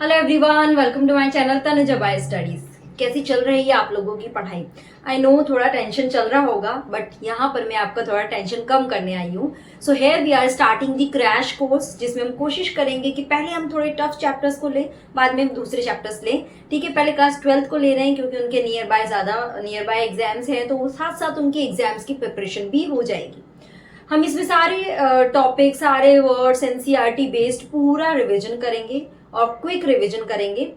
Hello everyone, welcome to my channel Tanuja by studies. कैसी चल रही है आप लोगों की पढ़ाई? आई नो थोड़ा टेंशन चल रहा होगा, बट यहाँ पर मैं आपका थोड़ा टेंशन कम करने आई हूँ। So here we are starting the crash course, जिसमें हम कोशिश करेंगे कि पहले हम थोड़े टफ चैप्टर्स को लें, बाद में हम दूसरे चैप्टर्स लें। ठीक है, पहले क्लास 12th को ले रहे हैं क्योंकि उनके नियर बाय एग्जाम्स हैं, तो साथ साथ उनके एग्जाम्स की प्रिपरेशन भी हो जाएगी। हम इसमें सारे टॉपिक, सारे वर्ड्स एनसीईआरटी बेस्ड पूरा रिवीजन करेंगे और क्विक रिवीजन करेंगे।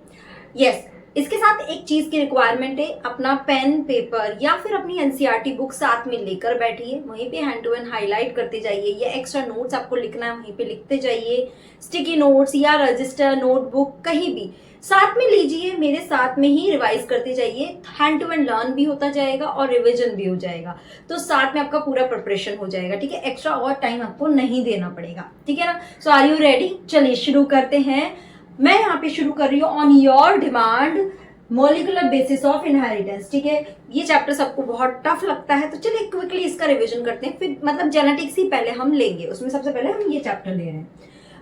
यस, इसके साथ एक चीज की रिक्वायरमेंट है, अपना पेन पेपर या फिर अपनी एनसीईआरटी बुक साथ में लेकर बैठिए, वहीं पे हैंड टू हैंड हाईलाइट करते जाइए, या एक्स्ट्रा नोट्स आपको लिखना है वहीं पे लिखते जाइए। स्टिकी नोट्स या रजिस्टर नोटबुक कहीं भी साथ में लीजिए, मेरे साथ में ही रिवाइज करते जाइए। हैंड टू हैंड लर्न भी होता जाएगा और रिवीजन भी हो जाएगा, तो साथ में आपका पूरा प्रिपरेशन हो जाएगा। ठीक है, एक्स्ट्रा और टाइम आपको नहीं देना पड़ेगा। ठीक है ना? सो आर यू रेडी? चलिए शुरू करते हैं। मैं यहाँ पे शुरू कर रही हूँ on your demand, molecular basis of inheritance. ठीक है, ये चैप्टर सबको बहुत टफ लगता है, तो चलिए क्विकली इसका रिवीजन करते हैं। फिर मतलब जेनेटिक्स ही पहले हम लेंगे, उसमें सबसे पहले हम ये चैप्टर ले रहे हैं।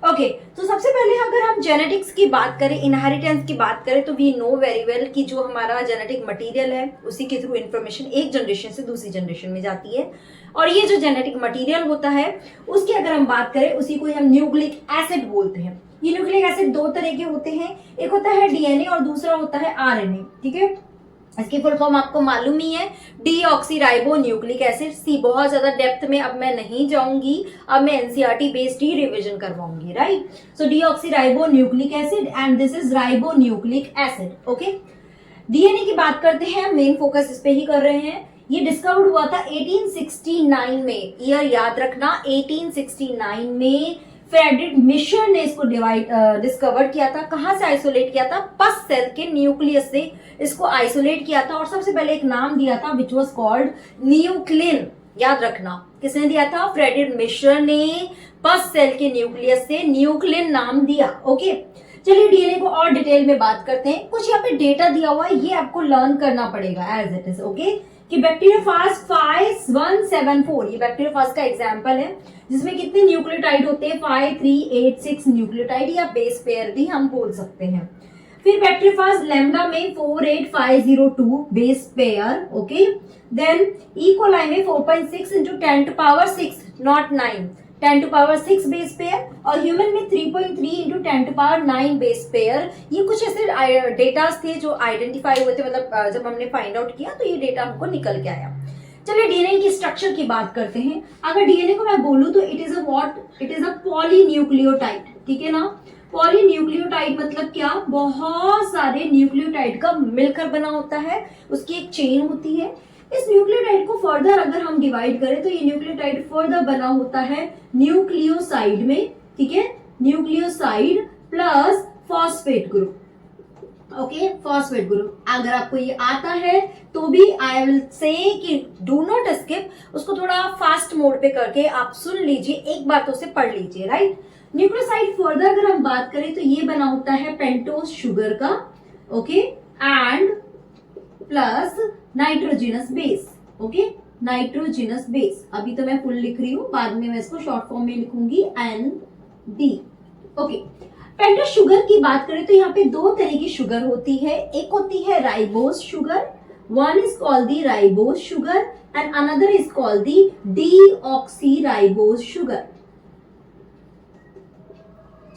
ओके, तो सबसे पहले अगर हम जेनेटिक्स की बात करें, इनहेरिटेंस की बात करें, तो वी नो वेरी वेल कि जो हमारा जेनेटिक मटेरियल है उसी के थ्रू इन्फॉर्मेशन एक जनरेशन से दूसरी जनरेशन में जाती है। और ये जो जेनेटिक मटेरियल होता है उसकी अगर हम बात करें, उसी को हम न्यूक्लिक एसिड बोलते हैं। ये न्यूक्लिक एसिड दो तरह के होते हैं, एक होता है डीएनए और दूसरा होता है आरएनए। ठीक है, इसकी फुल फॉर्म आपको मालूम ही है, डीऑक्सीराइबो न्यूक्लिक एसिड। सी बहुत ज्यादा डेप्थ में अब मैं नहीं जाऊंगी, अब मैं एनसीईआरटी बेस्ड ही रिवीजन करवाऊंगी। Right, so deoxyribo nucleic acid and this is ribo nucleic acid. Okay, DNA की बात करते हैं, मेन फोकस इस पे ही कर रहे हैं। ये डिस्कवर्ड हुआ था 1869 में, ईयर याद रखना 1869 में फ्रेडरिक मिशर ने इसको डिस्कवर किया था। कहां से आइसोलेट किया था? पस सेल के न्यूक्लियस से इसको आइसोलेट किया था, और सबसे पहले एक नाम दिया था विच वॉज कॉल्ड न्यूक्लिन। याद रखना, किसने दिया था? फ्रेडरिक मिशर ने पस सेल के न्यूक्लियस से न्यूक्लिन नाम दिया। ओके, चलिए डीएनए को और डिटेल में बात करते हैं। कुछ यहाँ पे डेटा दिया हुआ है, ये आपको लर्न करना पड़ेगा एज इट इज। ओके, कि बैक्टीरियोफाज 5174, ये बैक्टीरियोफाज का एग्जांपल है, जिसमें कितने न्यूक्लियोटाइड होते हैं? 5386 न्यूक्लियोटाइड, या बेस पेयर भी हम बोल सकते हैं। फिर बैक्टीरियोफाज लैम्डा में 48502 base pair. Okay, then E coli में 4.6 into 10 to power 6 not 9, 10 to power 6 base pair, और ह्यूमन में 3.3 into 10 to power 9 base pair. ये कुछ ऐसे डेटास थे जो आइडेंटिफाई हुए थे, मतलब जब हमने फाइंड आउट किया तो ये डेटा हमको निकल के आया। चलिए डीएनए की स्ट्रक्चर की बात करते हैं। अगर डीएनए को मैं बोलूं तो it is a what? It is a polynucleotide. ठीक है ना? पॉलीन्यूक्लियोटाइड मतलब क्या? बहुत सारे न्यूक्लियोटाइड का मिलकर बना होता है, उसकी एक चेन होती है। इस न्यूक्लियोटाइड को फर्दर अगर हम डिवाइड करें तो ये न्यूक्लियोटाइड फर्दर बना होता है न्यूक्लियोसाइड में। ठीक है, nucleoside plus phosphate group. Okay, phosphate group अगर आपको ये आता है तो भी आई विल से कि डू नॉट स्किप, उसको थोड़ा फास्ट मोड पे करके आप सुन लीजिए, एक बार तो उसे पढ़ लीजिए। राइट, न्यूक्लियोसाइड फर्दर अगर हम बात करें तो ये बना होता है पेंटोज शुगर का। Okay, and plus nitrogenous base. Okay, nitrogenous base. अभी तो मैं फुल लिख रही हूँ, बाद में मैं इसको शॉर्ट फॉर्म में लिखूंगी ND। ओके, पेंटोज शुगर की बात करें तो यहाँ पे दो तरह की शुगर होती है, एक होती है ribose sugar, one is called the ribose sugar and another is called the deoxyribose sugar.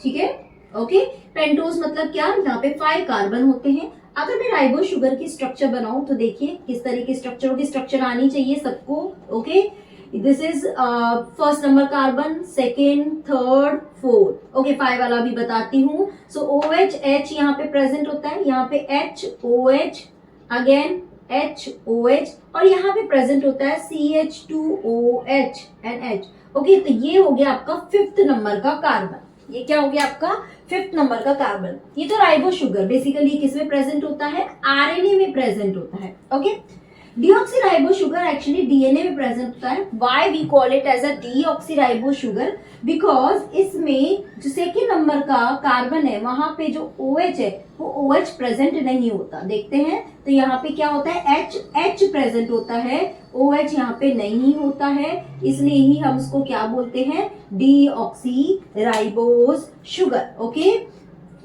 ठीक है, ओके, पेंटोज मतलब क्या? यहाँ पे 5 कार्बन होते हैं। अगर मैं राइबोस शुगर की स्ट्रक्चर बनाऊं तो देखिए किस तरह की स्ट्रक्चर होगी। स्ट्रक्चर आनी चाहिए सबको। Okay, this is first number carbon, second, third, fourth. Okay, 5 वाला भी बताती हूँ। सो OH H यहाँ पे प्रेजेंट होता है, यहाँ पे HOH, अगेन HOH, और यहाँ पे प्रेजेंट होता है CH2OH एंड H। ओके, तो ये हो गया आपका 5th नंबर का कार्बन। ये क्या हो गया आपका? 5th नंबर का कार्बन। ये तो राइबो शुगर बेसिकली किस में प्रेजेंट होता है? आरएनए में प्रेजेंट होता है। Okay, deoxyribo sugar actually DNA में प्रेजेंट होता है। Why we call it as a deoxyribo sugar? Because इसमें जो सेकेंड नंबर का कार्बन है वहां पे जो OH है वो OH प्रेजेंट नहीं होता। देखते हैं तो यहाँ पे क्या होता है? H प्रेजेंट होता है, OH यहाँ पे नहीं होता है, इसलिए ही हम इसको क्या बोलते हैं? Deoxyribose sugar. ओके,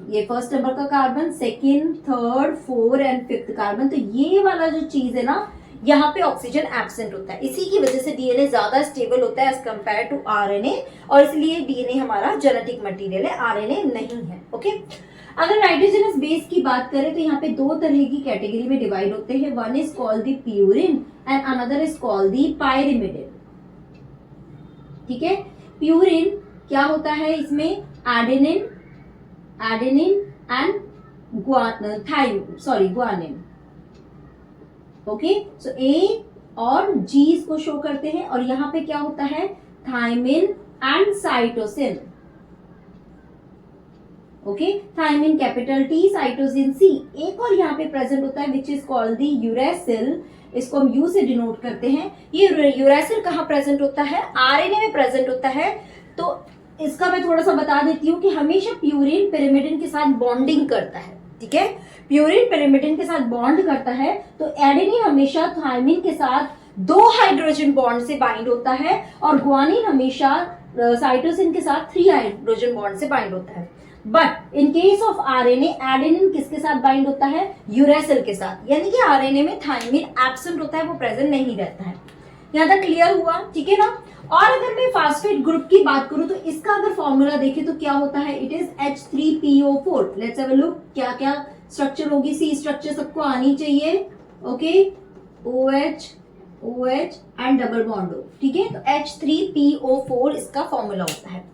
ये फर्स्ट नंबर का carbon, second, third, fourth and fifth carbon. तो ये वाला जो चीज है ना, यहाँ पे ऑक्सीजन एब्सेंट होता है, इसी की वजह से डीएनए ज्यादा स्टेबल होता है एज कंपेयर टू आरएनए, और इसलिए डीएनए हमारा जेनेटिक मटेरियल है, आरएनए नहीं है। ओके, अगर नाइट्रोजनस बेस की बात करें तो यहाँ पे दो तरह की कैटेगरी में डिवाइड होते हैं। One is called the purine and another is called the pyrimidine. ठीक है, प्यूरिन क्या होता है, इसमें एडेनिन एंड ग्वानिन। ओके, सो ए और जी इसको शो करते हैं, और यहाँ पे क्या होता है, thymine and cytosine. Okay, thymine capital T, cytosine C. एक और यहाँ पे प्रेजेंट होता है which is called the uracil, इसको हम यू से डिनोट करते हैं। ये यूरेसिल कहाँ प्रेजेंट होता है, आरएनए में प्रेजेंट होता है। तो इसका मैं थोड़ा सा बता देती हूँ कि हमेशा प्यूरिन पिरिमिडिन के साथ बॉन्डिंग करता है। ठीक है, प्यूरिन पिरिमिडिन के साथ बॉन्ड करता है, तो एडेनिन हमेशा थायमिन के साथ 2 हाइड्रोजन बॉन्ड से बाइंड होता है, और ग्वानिन हमेशा साइटोसिन के साथ 3 हाइड्रोजन बॉन्ड से बाइंड होता है। But in case of RNA, adenine किसके साथ बाइंड होता है, यूरेसिल के साथ, यानी कि आरएनए में थायमिन एब्सेंट होता है, वो प्रेजेंट नहीं रहता है। यहाँ तक क्लियर हुआ, ठीक है ना। और अगर मैं फास्फेट ग्रुप की बात करूं तो इसका अगर फॉर्मूला देखें तो क्या होता है, it is H3PO4। Let's have a look, क्या क्या स्ट्रक्चर होगी, सी स्ट्रक्चर सबको आनी चाहिए। Okay, OH OH and double bond O। ठीक है, तो H3PO4 इसका फॉर्मूला होता है।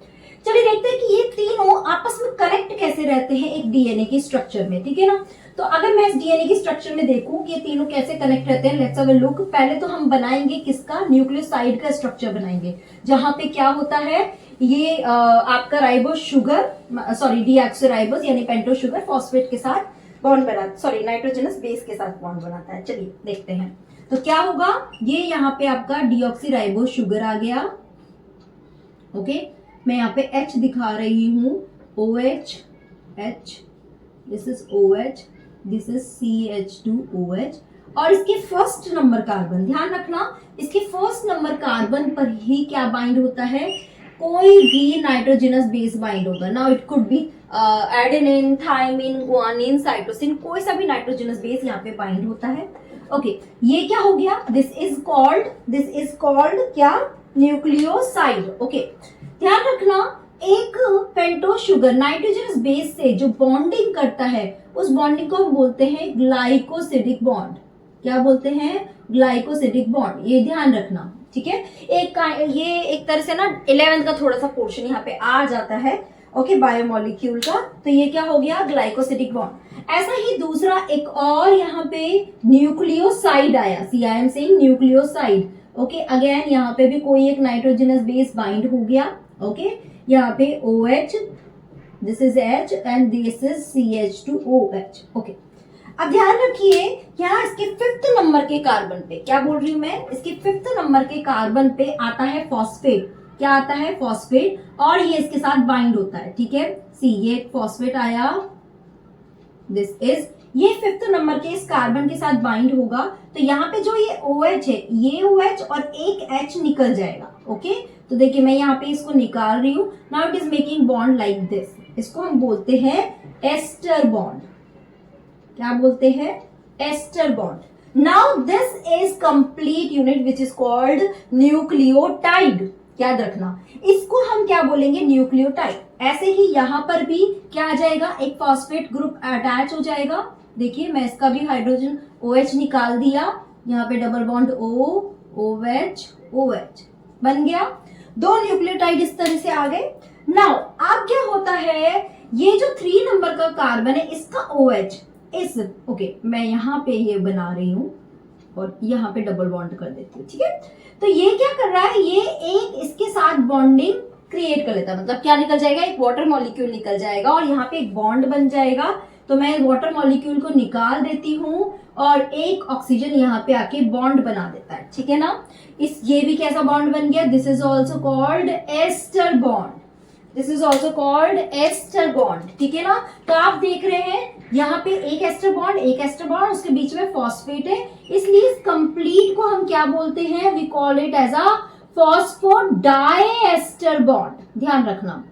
चलिए देखते हैं कि ये तीनों आपस में कनेक्ट कैसे रहते हैं एक डीएनए की स्ट्रक्चर में। ठीक है ना, तो अगर मैं इस डीएनए की स्ट्रक्चर में देखूं कि ये तीनों कैसे कनेक्ट रहते हैं, लेट्स हैव अ लुक। पहले तो हम बनाएंगे किसका, न्यूक्लियोसाइड का स्ट्रक्चर बनाएंगे, जहां पे क्या होता है, ये आपका राइबोस शुगर, सॉरी डीऑक्सीराइबोस यानी पेंटोस शुगर फॉस्फेट के साथ बॉन्ड बनाता, सॉरी नाइट्रोजनस बेस के साथ बॉन्ड बनाता है। चलिए देखते हैं, तो क्या होगा, ये यहाँ पे आपका डीऑक्सीराइबोस शुगर आ गया। ओके, मैं यहाँ पे H दिखा रही हूँ, OH, H, this is OH, this is CH2OH, और इसके फर्स्ट नंबर कार्बन, ध्यान रखना, इसके फर्स्ट नंबर कार्बन पर ही क्या बाइंड होता है, कोई भी नाइट्रोजनस बेस बाइंड होगा। Now it could be adenine, thymine, guanine, cytosine, कोई सा भी नाइट्रोजनस बेस यहाँ पे बाइंड होता है। ओके, ये क्या हो गया, दिस इज कॉल्ड क्या, न्यूक्लियोसाइड। ओके, ध्यान रखना, एक पेंटोस शुगर नाइट्रोजनस बेस से जो बॉन्डिंग करता है, उस बॉन्डिंग को हम बोलते हैं ग्लाइकोसिडिक बॉन्ड। क्या बोलते हैं, ग्लाइकोसिडिक बॉन्ड, ये ध्यान रखना। ठीक है, ये एक तरह से ना 11th का थोड़ा सा पोर्शन यहाँ पे आ जाता है। ओके, बायोमोलिक्यूल का, तो ये क्या हो गया, ग्लाइकोसिडिक बॉन्ड। ऐसा ही दूसरा एक और यहाँ पे न्यूक्लियोसाइड आया, see I am saying nucleoside. Okay, again यहाँ पे भी कोई एक नाइट्रोजनस बेस बाइंड हो गया। ओके, यहाँ पे OH, this is H and this is CH2OH। Okay, अब ध्यान रखिए, यहाँ इसके 5th नंबर के कार्बन पे, क्या बोल रही हूं मैं, इसके 5th नंबर के कार्बन पे आता है फॉस्फेट। क्या आता है, फॉस्फेट, और ये इसके साथ बाइंड होता है। ठीक है, ये फॉस्फेट आया, दिस इज, ये 5th नंबर के इस कार्बन के साथ बाइंड होगा, तो यहाँ पे जो ये OH है, ये OH और एक H निकल जाएगा। ओके, तो देखिए मैं यहाँ पे इसको निकाल रही हूँ। Now it is making bond like this, इसको हम बोलते हैं एस्टर बॉन्ड। क्या बोलते हैं, ester bond. Now this is complete unit which is called nucleotide. याद रखना, इसको हम क्या बोलेंगे, न्यूक्लियोटाइड। ऐसे ही यहाँ पर भी क्या आ जाएगा, एक फॉस्फेट ग्रुप अटैच हो जाएगा। देखिए मैं इसका भी हाइड्रोजन OH निकाल दिया, यहाँ पे double bond O, OH, OH बन गया। 2 न्यूक्लियोटाइड इस तरह से आ गए। नाउ अब क्या होता है, ये जो 3 नंबर का कार्बन है, इसका OH इस, ओके मैं यहाँ पे ये बना रही हूँ और यहाँ पे डबल बॉन्ड कर देती हूँ। ठीक है, तो ये क्या कर रहा है, ये एक इसके साथ बॉन्डिंग क्रिएट कर लेता है। मतलब क्या निकल जाएगा, एक वाटर मॉलिक्यूल निकल जाएगा और यहाँ पे एक बॉन्ड बन जाएगा। तो मैं वाटर मॉलिक्यूल को निकाल देती हूँ और एक ऑक्सीजन यहाँ पे आके बॉन्ड बना देता है। ठीक है ना, ये भी कैसा बॉन्ड बन गया, this is also called ester bond. This is also called ester bond. ठीक है ना, तो आप देख रहे हैं यहाँ पे एक एस्टर बॉन्ड, उसके बीच में फॉस्फेट है, इसलिए इस कंप्लीट को हम क्या बोलते हैं, we call it as a phosphodiester bond. ध्यान रखना,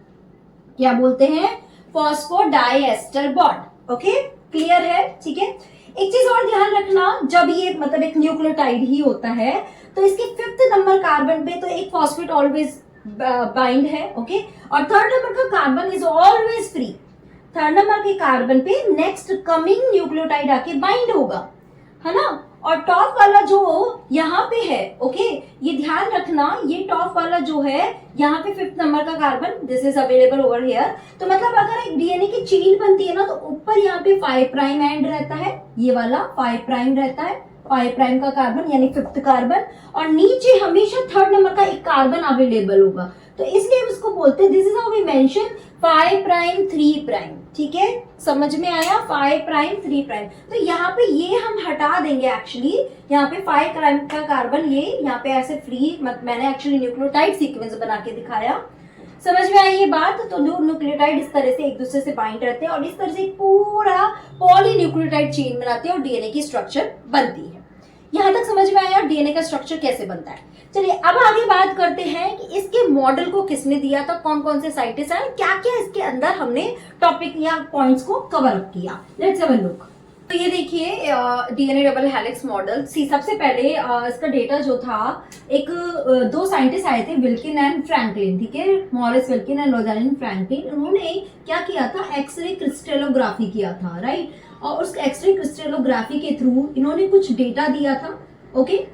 क्या बोलते हैं, फॉस्फोडाइएस्टर बॉन्ड। ओके, क्लियर है? ठीक है, एक चीज और ध्यान रखना, जब ये मतलब एक न्यूक्लियोटाइड ही होता है तो इसके 5th नंबर कार्बन पे तो एक फॉस्फेट ऑलवेज बाइंड है। ओके, और 3rd नंबर का carbon is always free. 3rd number के कार्बन पे नेक्स्ट कमिंग न्यूक्लियोटाइड आके बाइंड होगा, है ना। और टॉप वाला जो यहाँ पे है, ओके, ये ध्यान रखना, ये टॉप वाला जो है यहाँ पे 5th नंबर का carbon, this is available over here. तो मतलब अगर एक डीएनए की चेन बनती है ना, तो ऊपर यहाँ पे 5 प्राइम एंड रहता है, ये वाला 5 प्राइम रहता है, 5 प्राइम का कार्बन यानी 5th कार्बन, और नीचे हमेशा 3rd नंबर का एक कार्बन अवेलेबल होगा। तो इसलिए हम इसको बोलते हैं, this is how we mention 5 prime 3 prime. ठीक है, समझ में आया? 5 प्राइम 3 प्राइम। तो यहाँ पे ये हम हटा देंगे एक्चुअली, यहाँ पे 5 प्राइम का कार्बन ये यहाँ पे ऐसे फ्री, मैंने एक्चुअली न्यूक्लियोटाइड सीक्वेंस बना के दिखाया। समझ में आई ये बात? तो दो न्यूक्लियोटाइड इस तरह से एक दूसरे से बाइंड रहते हैं और इस तरह से पूरा पॉलीन्यूक्लियोटाइड चेन बनाते हैं और डीएनए की स्ट्रक्चर बनती है। यहां तक समझ में आया डीएनए का स्ट्रक्चर कैसे बनता है? चलिए अब आगे बात करते हैं कि इसके मॉडल को किसने दिया था, कौन कौन से साइंटिस्ट हैं, क्या क्या इसके अंदर हमने टॉपिक या पॉइंट्स को कवर अप किया। Let's have a look. तो ये देखिए डीएनए डबल हेलिक्स मॉडल। सबसे पहले इसका डेटा जो था, एक 2 साइंटिस्ट आए थे, विल्किन एंड फ्रैंकलिन। ठीक है, Morris Wilkin and Rosalind Franklin. उन्होंने क्या किया था, एक्सरे क्रिस्टलोग्राफी किया था, राइट। और उस एक्सरे क्रिस्टलोग्राफी के थ्रू इन्होंने कुछ डेटा दिया था। ओके,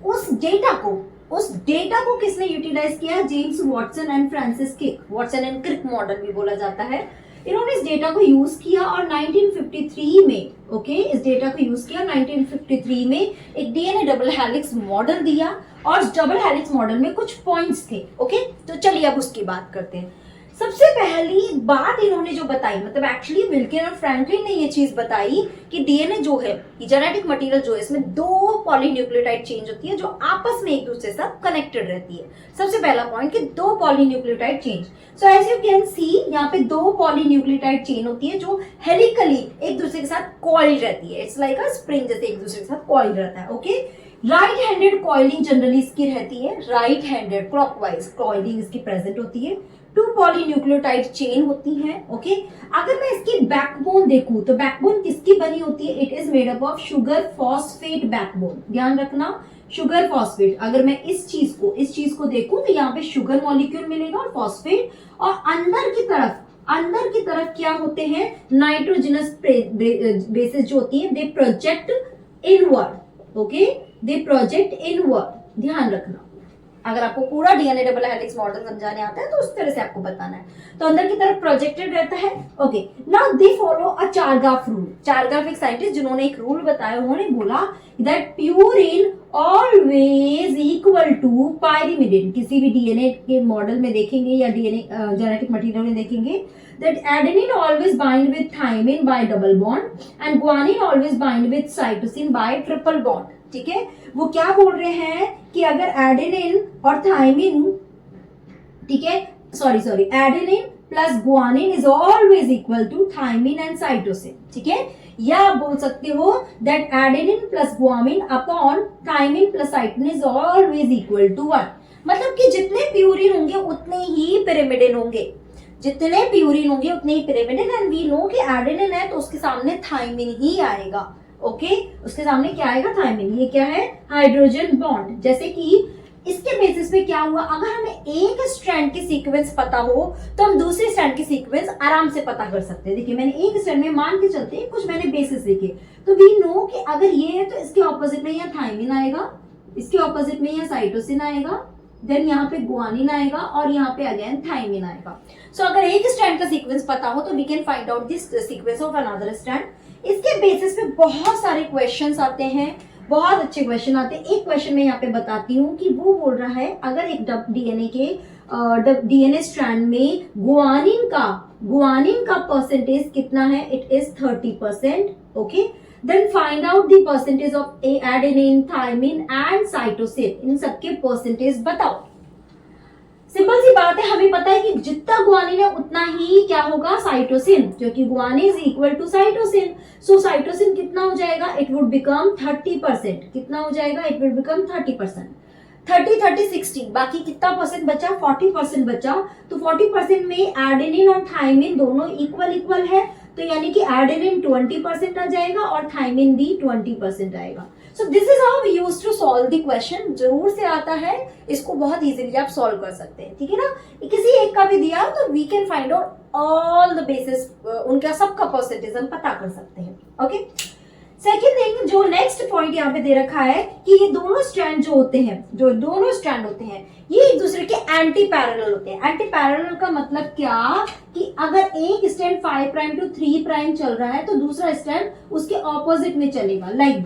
उस डेटा को किसने यूटिलाइज किया? James Watson and Francis Crick, Watson and Crick model भी बोला जाता है। इन्होंने इस डेटा को यूज किया और 1953 में, ओके, इस डेटा को यूज किया 1953 में, एक डीएनए डबल हेलिक्स मॉडल दिया और डबल हेलिक्स मॉडल में कुछ पॉइंट्स थे। ओके, तो चलिए अब उसकी बात करते हैं। सबसे पहली बात इन्होंने जो बताई, मतलब एक्चुअली विल्किन और फ्रैंकलिन ने ये चीज बताई कि डीएनए जो है, जेनेटिक मटेरियल जो है, इसमें 2 पॉलीन्यूक्लियोटाइड चेन होती है जो आपस में एक दूसरे से कनेक्टेड रहती है। सबसे पहला पॉइंट कि 2 polynucleotide chain. So as you can see, यहाँ पे 2 पॉलीन्यूक्लियोटाइड चेन होती है जो हेलिकली एक दूसरे के साथ कॉइल्ड रहती है। इट्स लाइक अ स्प्रिंग, जैसे एक दूसरे के साथ कॉइल्ड रहता है। Okay, right handed coiling generally इसकी रहती है, राइट हैंडेड क्लॉकवाइज कॉइलिंग इसकी प्रेजेंट होती है। 2 पॉलीन्यूक्लियोटाइड चेन होती है। ओके, अगर मैं इसकी बैकबोन देखूं तो बैकबोन किसकी बनी होती है? It is made up of sugar phosphate backbone. ध्यान रखना, शुगर फॉस्फेट। अगर मैं इस चीज को देखूं तो यहाँ पे शुगर मॉलिक्यूल मिलेगा और फॉस्फेट, और अंदर की तरफ क्या होते हैं? नाइट्रोजनस बेसिस जो होती है, दे प्रोजेक्ट इनवर्ड। ओके, दे प्रोजेक्ट इनवर्ड। ध्यान रखना, अगर आपको पूरा डीएनए डबल हेलिक्स मॉडल समझाने आता है तो उस तरह से आपको बताना है। तो अंदर की तरफ प्रोजेक्टेड रहता है। Okay, now they follow a Chargaff rule. Chargaff एक साइंटिस्ट जिन्होंने एक रूल बताया, उन्होंने बोला that purine always equal to pyrimidine. किसी भी डीएनए के मॉडल में देखेंगे या डीएनए जेनेटिक मटेरियल में देखेंगे that adenine always bind with thymine by double bond and guanine always bind with cytosine by triple bond। ठीक है, वो क्या बोल रहे हैं कि अगर एडेनिन और थाइमिन, ठीक है, sorry adenine plus guanine is always equal to thymine and cytosine. ठीक है, या आप बोल सकते हो that adenine plus guanine upon thymine plus cytosine is always equal to 1। मतलब कि जितने प्यूरिन होंगे उतने ही पिरिमिडिन होंगे, जितने प्यूरिन होंगे उतने ही पिरिमिडिन। एंड वी नो कि एडेनिन है तो उसके सामने थाइमिन ही आएगा। ओके, उसके सामने क्या आएगा? थाइमिन। ये क्या है? Hydrogen bond. जैसे कि इसके बेसिस पे क्या हुआ, अगर हमें एक स्ट्रैंड की सीक्वेंस पता हो तो हम दूसरे स्ट्रैंड की सीक्वेंस आराम से पता कर सकते हैं। देखिए, मैंने एक स्ट्रैंड में मान के चलते हैं, कुछ मैंने बेसिस लिखे, तो वी नो कि अगर ये है तो इसके ऑपोजिट में यहाँ थाइमिन आएगा, इसके ऑपोजिट में यहाँ साइटोसिन आएगा, देन यहाँ पे गुआनिन आएगा और यहाँ पे अगेन थाइमिन आएगा। सो अगर एक स्ट्रैंड का सीक्वेंस पता हो तो we can find out this sequence of another strand. इसके बेसिस पे बहुत सारे क्वेश्चंस आते हैं, बहुत अच्छे क्वेश्चन आते हैं। एक क्वेश्चन मैं यहाँ पे बताती हूँ कि वो बोल रहा है अगर एक डीएनए स्ट्रैंड में गुआनिन का परसेंटेज कितना है? It is 30%। Okay, then find out the percentage of adenine, thymine and cytosine। इन सबके परसेंटेज बताओ। सिंपल सी बात है, हमें पता है कि जितना गुआनिन है उतना ही क्या होगा? साइटोसिन, क्योंकि guanine is equal to cytosine. So cytosine कितना हो जाएगा? It would become 30%। कितना हो जाएगा? It would become 30%। 30 60, बाकी कितना परसेंट बचा, 40% बचा। तो 40% में एडेनिन और थायमिन दोनों इक्वल इक्वल है, तो यानी कि एडेनिन 20% आ जाएगा और थायमिन भी 20% आएगा। So this is how we use to solve the question. जरूर से आता है, इसको बहुत इजीली आप सॉल्व कर सकते हैं, ठीक है ना। किसी एक का भी दिया तो we can find out all the bases, उनका सबका परसेंटेज हम पता कर सकते हैं। ओके, सेकेंड थिंग, जो नेक्स्ट पॉइंट यहाँ पे दे रखा है कि ये दोनों स्ट्रैंड जो होते हैं, जो दोनों स्ट्रैंड होते हैं, ये एक दूसरे के एंटी पैरेलल होते हैं। एंटी पैरेलल का मतलब क्या, कि अगर एक स्ट्रैंड 5 प्राइम टू 3 प्राइम चल रहा है तो दूसरा स्ट्रैंड उसके ऑपोजिट में चलेगा, लाइक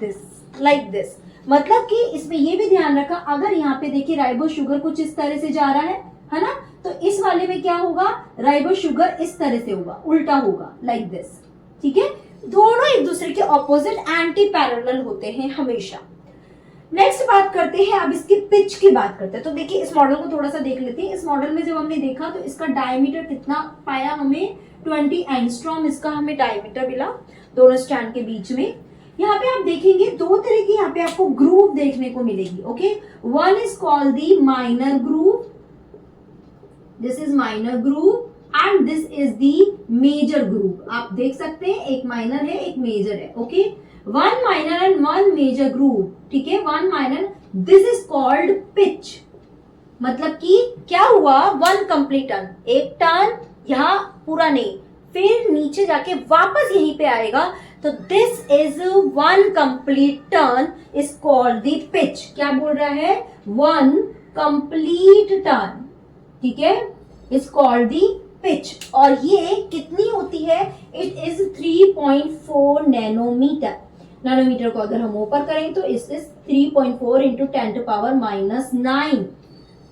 दिस। मतलब कि इसमें ये भी ध्यान रखा, अगर यहाँ पे देखिए राइबो शुगर कुछ इस तरह से जा रहा है ना, तो इस वाले में क्या होगा, राइबो शुगर इस तरह से होगा, उल्टा होगा, लाइक दिस, ठीक है। दोनों एक दूसरे के ऑपोजिट एंटी पैरेलल होते हैं हमेशा। नेक्स्ट बात करते हैं, अब इसकी पिच की बात करते हैं। तो देखिए इस मॉडल को थोड़ा सा देख लेते हैं। इस मॉडल में जब हमने देखा तो इसका डायमीटर कितना पाया हमें, 20 एंगस्ट्रॉम इसका हमें डायमीटर मिला दोनों स्ट्रैंड के बीच में। यहाँ पे आप देखेंगे दो तरह की यहाँ पे आपको ग्रूव देखने को मिलेगी। Okay, one is called the minor groove, this is minor groove and this is the major groove. आप देख सकते हैं एक माइनर है एक मेजर है। Okay, one minor and one major groove, ठीक है, one minor, this is called pitch. मतलब कि क्या हुआ, वन कंप्लीट टर्न, एक टर्न यहाँ पूरा नहीं, फिर नीचे जाके वापस यहीं पे आएगा, तो this is one complete turn is called the pitch. क्या बोल रहा है, वन कंप्लीट टर्न, ठीक है, इज कॉल्ड द पिच। और ये कितनी होती है, इट इज 3.4 नैनोमीटर। नैनोमीटर को अगर हम ऊपर करें तो इस 3.4 इंटू 10⁻⁹,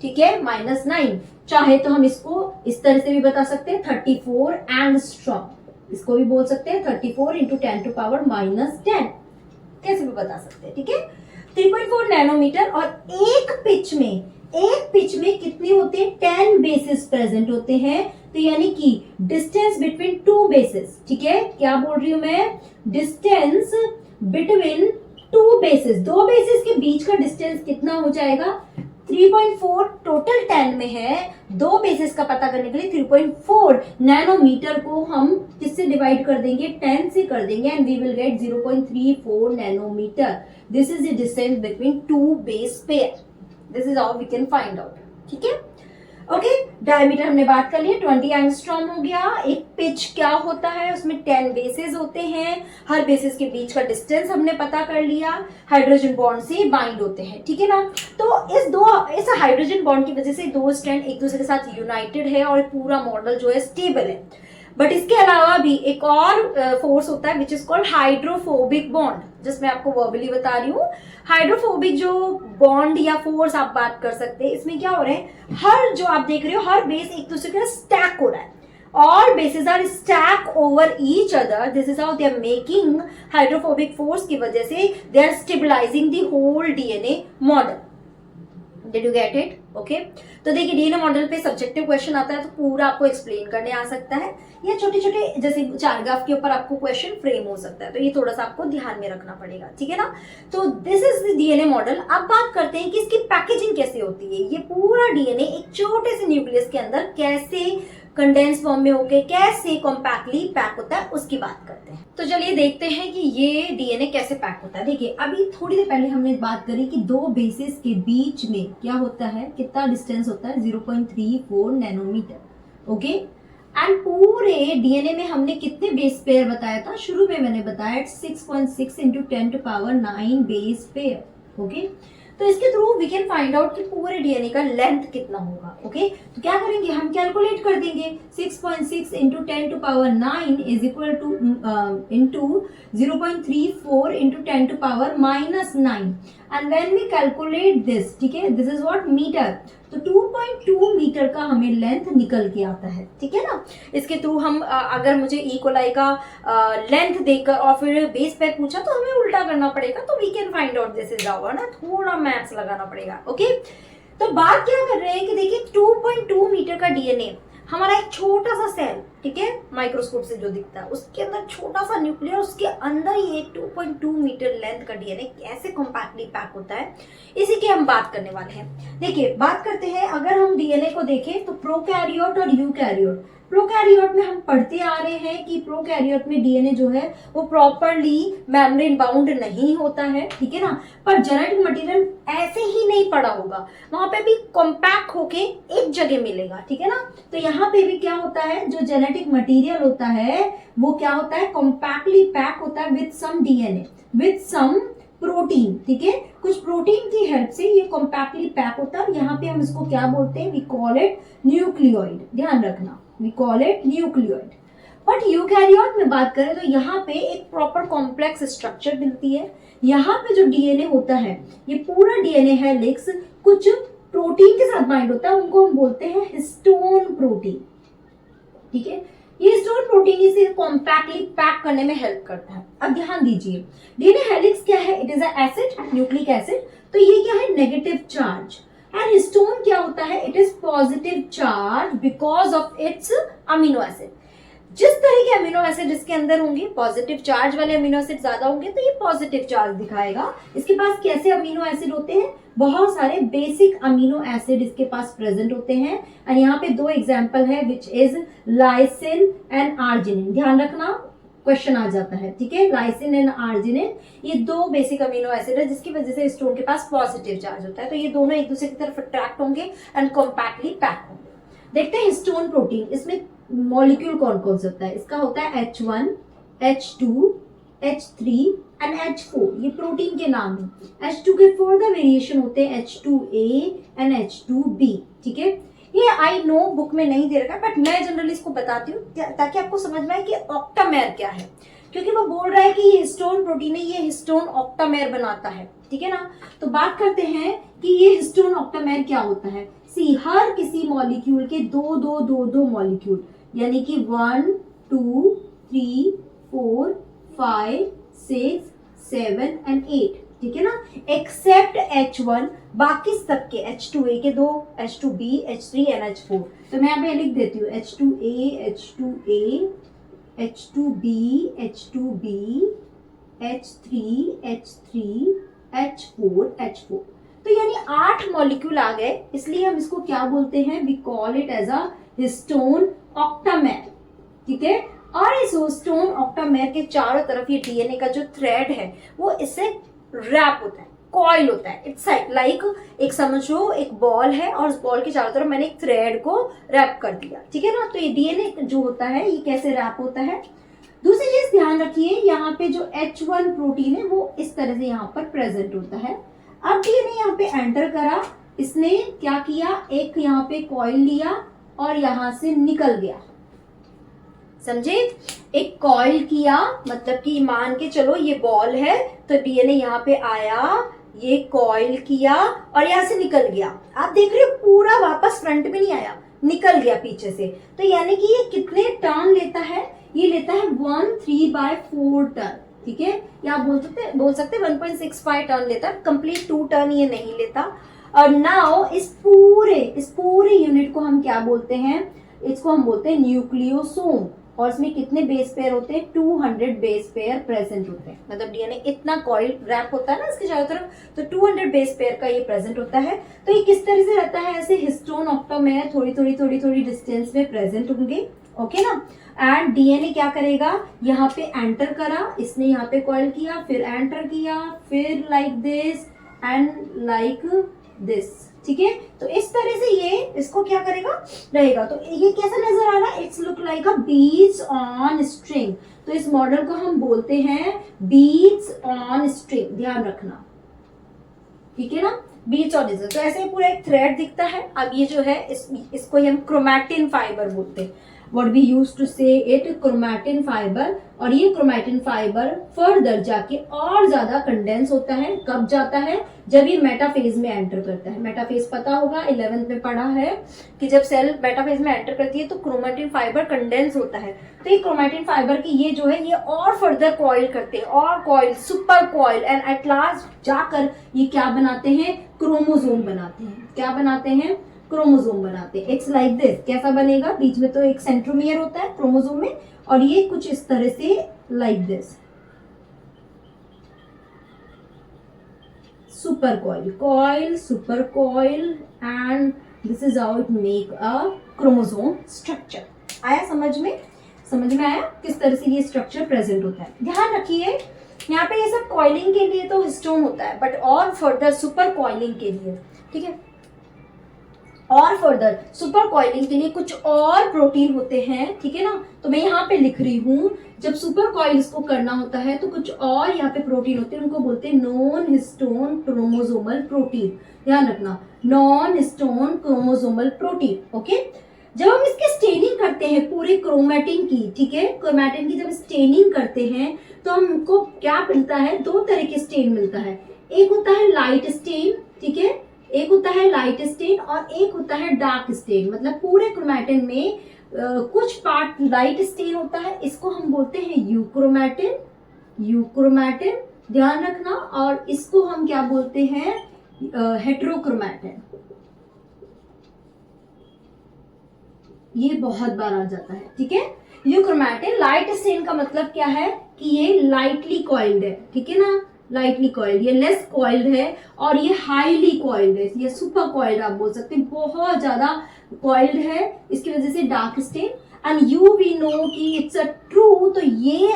ठीक है, -9। चाहे तो हम इसको इस तरह से भी बता सकते हैं, 34 एंगस्ट्रॉम, इसको भी बोल सकते हैं 34 इंटू 10⁻⁻10, कैसे भी बता सकते हैं, ठीक है। 3.4 नैनोमीटर। और एक पिच में कितने होते हैं, 10 बेसिस प्रेजेंट होते हैं। तो यानी कि डिस्टेंस बिटवीन टू बेसिस, ठीक है, क्या बोल रही हूं मैं, डिस्टेंस बिटवीन टू बेसिस, दो बेसिस के बीच का डिस्टेंस कितना हो जाएगा, 3.4 टोटल 10 में है, दो बेसिस का पता करने के लिए 3.4 नैनोमीटर को हम किससे डिवाइड कर देंगे, 10 से कर देंगे, and we will get 0.34 nanometer. This is the distance between two base pair. This is how we can find out, ठीक है। ओके, डायमीटर हमने बात कर लिया, 20 एंगस्ट्रॉम हो गया। एक पिच क्या होता है, उसमें 10 बेसिस होते हैं, हर बेसिस के बीच का डिस्टेंस हमने पता कर लिया, हाइड्रोजन बॉन्ड से बाइंड होते हैं, ठीक है ना। तो इस हाइड्रोजन बॉन्ड की वजह से दो स्ट्रैंड एक दूसरे के साथ यूनाइटेड है और पूरा मॉडल जो है स्टेबल है। बट इसके अलावा भी एक और फोर्स होता है which is called hydrophobic bond, जिसमें आपको वर्बली बता रही हूँ। हाइड्रोफोबिक जो बॉन्ड या फोर्स आप बात कर सकते हैं, इसमें क्या हो रहा है, हर जो आप देख रहे हो हर बेस एक दूसरे के साथ स्टैक हो रहा है, all bases are stack over each other. This is how they are making hydrophobic force की वजह से they are stabilizing the whole DNA model. Did you get it? Okay. तो देखिए डीएनए मॉडल पे सब्जेक्टिव क्वेश्चन आता है तो पूरा आपको एक्सप्लेन करने आ सकता है, या छोटे छोटे जैसे चार ग्राफ के ऊपर आपको क्वेश्चन फ्रेम हो सकता है, तो ये थोड़ा सा आपको ध्यान में रखना पड़ेगा, ठीक है ना। तो this is the DNA model. अब बात करते हैं कि इसकी पैकेजिंग कैसे होती है। ये पूरा डीएनए एक छोटे से न्यूक्लियस के अंदर कैसे कंडेंस फॉर्म में होके कैसे कॉम्पैक्टली पैक होता है, उसकी बात करते हैं। तो चलिए देखते हैं कि ये डीएनए कैसे पैक होता है। देखिए अभी थोड़ी देर पहले हमने बात करी कि दो बेसिस के बीच में क्या होता है, कितना डिस्टेंस होता है, 0.34 नैनोमीटर। ओके, एंड पूरे डीएनए में हमने कितने बेस पेयर बताया था, शुरू में मैंने बताया 6.6 इंटू 10⁹ बेस पेयर। ओके, तो इसके through we can find out कि पूरे डीएनए का लेंथ कितना होगा। ओके, तो क्या करेंगे, हम कैलकुलेट कर देंगे 6.6 into 10⁹ is equal to into 0.34 into 10⁻⁹ and when we calculate this, ठीक है, दिस इज व्हाट मीटर, तो 2.2 मीटर का हमें लेंथ निकल के आता है, ठीक है ना। इसके थ्रू हम अगर मुझे ई कोलाई का लेंथ देकर और फिर बेस पेयर पूछा तो हमें उल्टा करना पड़ेगा, तो we can find out this is our ना, थोड़ा मैथ्स लगाना पड़ेगा। ओके, तो बात क्या कर रहे हैं कि देखिए 2.2 मीटर का डीएनए हमारा एक छोटा सा सेल, ठीक है, माइक्रोस्कोप से जो दिखता है उसके अंदर छोटा सा न्यूक्लियर, उसके अंदर ये 2.2 मीटर लेंथ का डीएनए कैसे कॉम्पैक्टली पैक होता है, इसी की हम बात करने वाले हैं। देखिए बात करते हैं, अगर हम डीएनए को देखें तो प्रोकैरियोट और यूकैरियोट। प्रोकैरियोट में हम पढ़ते आ रहे हैं कि प्रोकैरियोट में डीएनए जो है वो प्रॉपरली मेम्ब्रेन बाउंड नहीं होता है, ठीक है ना, पर जेनेटिक मटेरियल ऐसे ही नहीं पड़ा होगा, वहां पे भी कॉम्पैक्ट होके एक जगह मिलेगा, ठीक है ना। तो यहाँ पे भी क्या होता है, जो जेनेटिक मटेरियल होता है वो क्या होता है, कॉम्पैक्टली पैक होता है with some DNA, with some protein, ठीक है, कुछ प्रोटीन की हेल्प से ये कॉम्पैक्टली पैक होता है। यहाँ पे हम इसको क्या बोलते हैं, वी कॉल इट न्यूक्लियोइड, ध्यान रखना, we call it nucleoid. But eukaryote में बात करें तो यहाँ पे एक प्रॉपर कॉम्प्लेक्स स्ट्रक्चर मिलती है। यहाँ पे जो डीएनए होता है, ये पूरा डीएनए हेलिक्स कुछ प्रोटीन के साथ बाइंड होता है, उनको हम बोलते हैं हिस्टोन प्रोटीन, ठीक है। ये हिस्टोन प्रोटीन इसे कॉम्पैक्टली पैक करने में हेल्प करता है। अब ध्यान दीजिए, डीएनए हेलिक्स क्या है, it is a acid, nucleic acid, तो ये क्या है, नेगेटिव चार्ज, एंड हिस्टोन क्या होता है, it is positive charge because of its amino acid. जिस तरह के अमीनो एसिड इसके अंदर होंगे, पॉजिटिव चार्ज वाले अमीनो एसिड ज्यादा होंगे तो ये पॉजिटिव चार्ज दिखाएगा। इसके पास कैसे अमीनो एसिड होते हैं, बहुत सारे बेसिक अमीनो एसिड इसके पास प्रेजेंट होते हैं, और यहाँ पे दो एग्जांपल है which is lysine and arginine. ध्यान रखना, क्वेश्चन आ जाता है, ठीक है, लाइसिन एंड आर्जिनिन, ये दो बेसिक अमीनो एसिड है जिसकी वजह से स्टोन के पास पॉजिटिव चार्ज होता है, तो ये दोनों एक दूसरे की तरफ अट्रैक्ट होंगे एंड कॉम्पैक्टली पैक होंगे। देखते हैं हिस्टोन प्रोटीन, इसमें मॉलिक्यूल कौन कौन सा होता है, इसका होता है H1, H2, H3 and H4, ये प्रोटीन के नाम है। H2 के फर्दर वेरिएशन होते हैं H2A एंड H2B, ठीक है। ये आई नो बुक में नहीं दे रखा, बट मैं जनरली इसको बताती हूँ ताकि आपको समझ में आए कि ऑक्टामेर क्या है, क्योंकि वो बोल रहा है कि ये हिस्टोन प्रोटीन है, ये हिस्टोन ऑक्टामेर बनाता है, ठीक है ना। तो बात करते हैं कि ये हिस्टोन ऑक्टामेर क्या होता है। सी, हर किसी मॉलिक्यूल के दो दो दो दो मॉलिक्यूल, यानी कि 1, 2, 3, 4, 5, 6, 7 एंड 8, ठीक है ना, एक्सेप्ट H1, बाकी सबके H2A के दो, H2B, H3 एंड H4। तो मैं यहाँ पे लिख देती हूँ H2A, H2A, H2B, H2B, H3, H3, H4, H4। तो यानी 8 मॉलिक्यूल आ गए, इसलिए हम इसको क्या बोलते हैं, we call it as a histone octamer, ठीक है। और इस हिस्टोन ऑक्टामेर के चारों तरफ ये डीएनए का जो थ्रेड है वो इससे रैप होता है, कॉइल होता है, इट्स लाइक एक समझो एक बॉल है और उस बॉल के चारों तरफ मैंने एक थ्रेड को रैप कर दिया, ठीक है ना। तो ये डीएनए जो होता है ये कैसे रैप होता है। दूसरी चीज ध्यान रखिए, यहाँ पे जो H1 प्रोटीन है वो इस तरह से यहाँ पर प्रेजेंट होता है। अब डीएनए यहाँ पे एंटर करा, इसने क्या किया, एक यहाँ पे कॉइल लिया और यहां से निकल गया, समझे, एक कॉइल किया, मतलब कि मान के चलो ये बॉल है, तो डीएनए यहाँ पे आया, ये कॉइल किया और यहां से निकल गया। आप देख रहे हो पूरा वापस फ्रंट में नहीं आया, निकल गया पीछे से। तो यानी कि ये कितने टर्न लेता है, ये लेता है 1/3/4 टर्न, ठीक है, या बोल सकते 1.65 टर्न लेता है, कंप्लीट 2 टर्न ये नहीं लेता। और नाउ इस पूरे यूनिट को हम क्या बोलते हैं, इसको हम बोलते हैं न्यूक्लियोसोम, और इसमें कितने बेस पेयर होते हैं, 200 बेस पेयर प्रेजेंट होते हैं। मतलब डीएनए इतना कॉइल रैप होता है ना इसके चारों तरफ, तो 200 बेस पेयर का ये प्रेजेंट होता है। तो ये किस तरह से रहता है, ऐसे हिस्टोन ऑक्टामेर थोड़ी डिस्टेंस में प्रेजेंट होंगे, ओके ना। एंड डीएनए क्या करेगा, यहाँ पे एंटर करा, इसने यहाँ पे कॉइल किया, फिर एंटर किया, फिर like this and like this, ठीक है। तो इस तरह से ये इसको क्या करेगा, रहेगा। तो ये कैसा नजर आ रहा है, it's look like a beads on string. तो इस मॉडल को हम बोलते हैं बीड्स ऑन स्ट्रिंग, ध्यान रखना, ठीक है ना, बीड्स ऑन स्ट्रिंग। तो ऐसे पूरा एक थ्रेड दिखता है। अब ये जो है इसको हम क्रोमैटिन फाइबर बोलते हैं, what we used to say it chromatin fibre. और ये क्रोमैटिन फाइबर फर्दर जाके और ज्यादा कंडेंस होता है, कब जाता है, जब ये मेटाफेज में एंटर करता है। मेटाफेज पता होगा, 11th में पढ़ा है कि जब सेल मेटाफेज में एंटर करती है तो क्रोमैटिन फाइबर कंडेंस होता है। तो ये क्रोमैटिन फाइबर की ये जो है ये और फर्दर कॉइल करते हैं, और coil, super coil, and at last जाकर ये क्या बनाते हैं, क्रोमोसोम बनाते हैं। क्या बनाते हैं, क्रोमोसोम बनाते हैं। इट्स लाइक दिस, कैसा बनेगा, बीच में तो एक सेंट्रोमियर होता है क्रोमोसोम में, और ये कुछ इस तरह से like this, super coil, super coil, and this is how it make a chromosome structure. आया समझ में? समझ में आया किस तरह से ये स्ट्रक्चर प्रेजेंट होता है। ध्यान रखिए यहाँ पे ये सब कॉइलिंग के लिए तो हिस्टोन होता है, बट और फर्दर सुपर कॉइलिंग के लिए, ठीक है, और फर्दर सुपर कॉइलिंग के लिए कुछ और प्रोटीन होते हैं, ठीक है ना। तो मैं यहाँ पे लिख रही हूँ, जब सुपर कॉइल इसको करना होता है तो कुछ और यहाँ पे प्रोटीन होते हैं, उनको बोलते हैं नॉन हिस्टोन क्रोमोसोमल प्रोटीन। ध्यान रखना, non histone chromosomal protein. Okay, जब हम इसके स्टेनिंग करते हैं पूरे क्रोमैटिन की, ठीक है, क्रोमैटिन की जब स्टेनिंग करते हैं तो हमको क्या मिलता है, दो तरह के स्टेन मिलता है। एक होता है लाइट स्टेन, ठीक है, एक होता है लाइट स्टेन और एक होता है डार्क स्टेन। मतलब पूरे क्रोमैटिन में कुछ पार्ट लाइट स्टेन होता है, इसको हम बोलते हैं यूक्रोमैटिन, यूक्रोमैटिन, ध्यान रखना। और इसको हम क्या बोलते हैं, हेट्रोक्रोमैटिन। ये बहुत बार आ जाता है, ठीक है। यूक्रोमैटिन, लाइट स्टेन का मतलब क्या है कि ये लाइटली कॉइल्ड है, ठीक है ना, लाइटली कॉइल्ड, ये लेस कॉइल्ड है, और ये हाईली कॉइल्ड है, ये सुपर कॉइल्ड आप बोल सकते हैं, बहुत ज्यादा कॉइल्ड है, इसकी वजह से dark stain. And you we know कि इट्स अ ट्रू, तो ये